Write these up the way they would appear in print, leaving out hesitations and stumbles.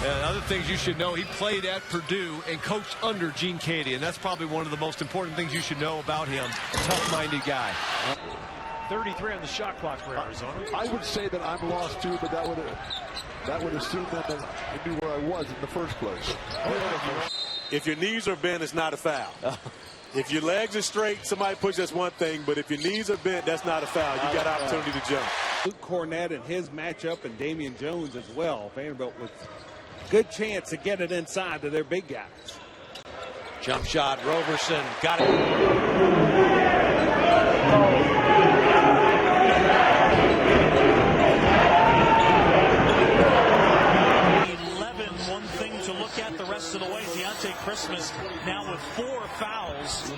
And other things you should know, he played at Purdue and coached under Gene Cady, and that's probably one of the most important things you should know about him. A tough-minded guy. 33 on the shot clock for Arizona. I would say that I'm lost too, but that would assume that I knew where I was in the first place. If your knees are bent, it's not a foul. If your legs are straight, somebody push, that's one thing. But if your knees are bent, that's not a foul. You got opportunity to jump. Luke Cornett and his matchup, and Damian Jones as well. Vanderbilt with good chance to get it inside to their big guys. Jump shot, Roberson got it. One thing to look at the rest of the way. Deontay Christmas now with 4 fouls.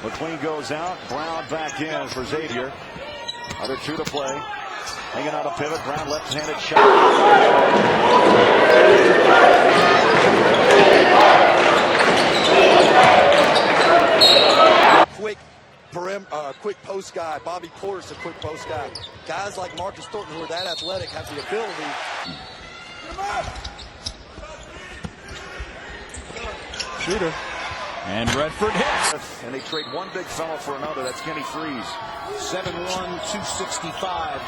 McLean goes out. Brown back in for Xavier. Other 2 to play. Hanging on a pivot. Brown left-handed shot. Quick post guy. Bobby Porter's a quick post guy. Guys like Marcus Thornton, who are that athletic, have the ability. Shooter. And Redford hits. And they trade one big fella for another. That's Kenny Freeze. 7'1", 265.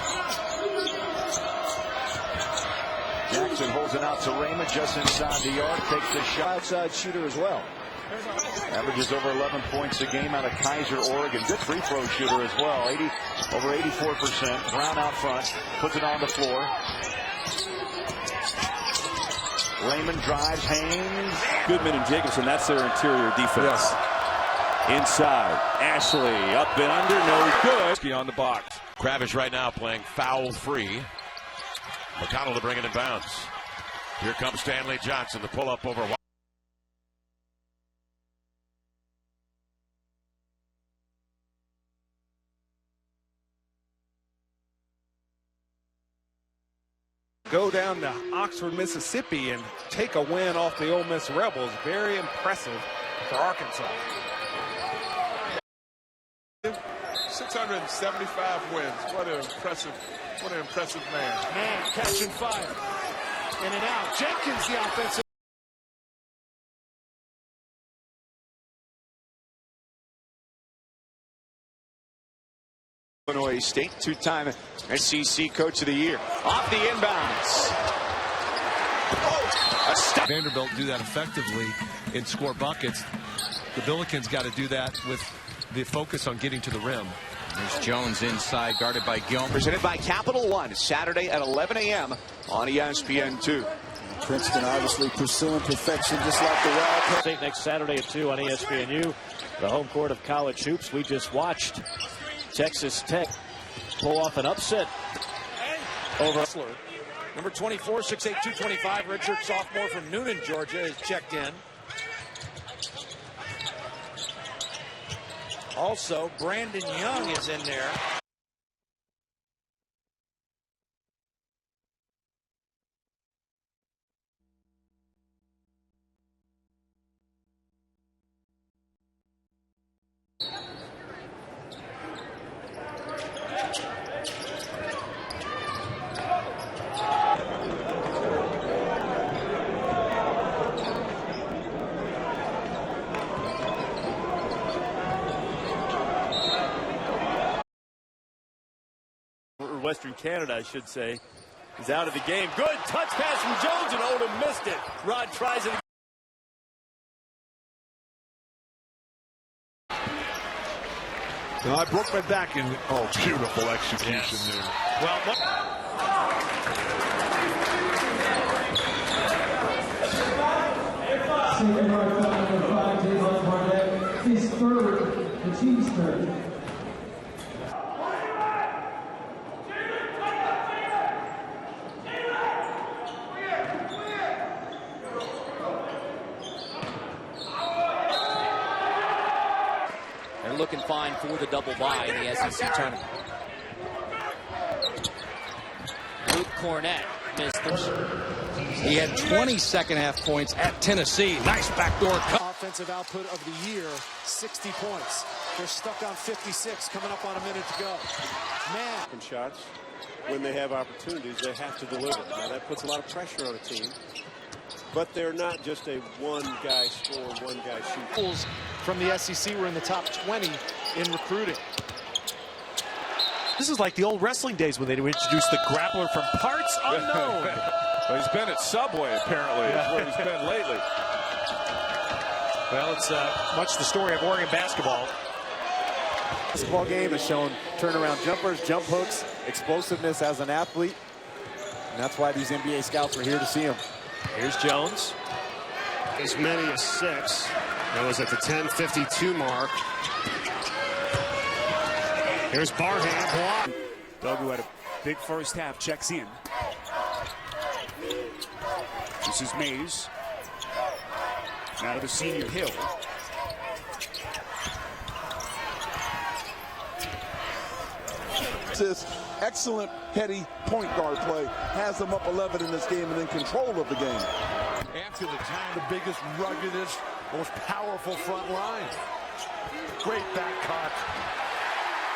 Jackson holds it out to Raymond just inside the yard. Takes the shot. Outside shooter as well. Averages over 11 points a game out of Kaiser, Oregon. Good free throw shooter as well. Over 84%. Brown out front. Puts it on the floor. Raymond drives, Haynes. Goodman and Jacobson, that's their interior defense. Yes. Inside, Ashley up and under, no good. On the box. Kravish right now playing foul free. McConnell to bring it in bounds. Here comes Stanley Johnson, the pull up over. Go down to Oxford, Mississippi, and take a win off the Ole Miss Rebels. Very impressive for Arkansas. 675 wins. What an impressive man. Man catching fire. In and out. Jenkins the offensive. Illinois State, 2-time SEC Coach of the Year. Off the inbounds. Vanderbilt do that effectively and score buckets. The Billikens got to do that with the focus on getting to the rim. There's Jones inside, guarded by Gilmer. Presented by Capital One, Saturday at 11 a.m. on ESPN2. Princeton obviously pursuing perfection just like the Wildcats. State next Saturday at 2 on ESPNU, the home court of college hoops. We just watched Texas Tech pull off an upset over number 24, 6'8", 225, redshirt sophomore from Noonan, Georgia, is checked in. Also, Brandon Young is in there. Western Canada, I should say, is out of the game. Good touch pass from Jones, and Odom missed it. Rod tries it. No, I broke my back in. Oh, beautiful execution there. Well, He's third. The team's third. they're looking fine for the double bye in the SEC tournament. Luke Cornett missed this. He had 20 second-half points at Tennessee. Nice backdoor cut. Offensive output of the year, 60 points. They're stuck on 56, coming up on a minute to go. Man. Shots, when they have opportunities, they have to deliver. Now, that puts a lot of pressure on a team. but they're not just a one-guy score, one-guy shoot. Schools from the SEC were in the top 20 in recruiting. This is like the old wrestling days when they would introduce the grappler from parts unknown. Well, he's been at Subway, apparently. That's where he's been lately. Well, it's much the story of Oregon basketball. Basketball game has shown turnaround jumpers, jump hooks, explosiveness as an athlete. And that's why these NBA scouts were here to see him. Here's Jones. As many as 6. That was at the 10:52 mark. Here's Barham block. Doug, who had a big first half, checks in. This is Mays. Now to the senior Hill. This excellent heady point guard play has them up 11 in this game and in control of the game. After the time, the biggest, ruggedest, most powerful front line. Great back cut.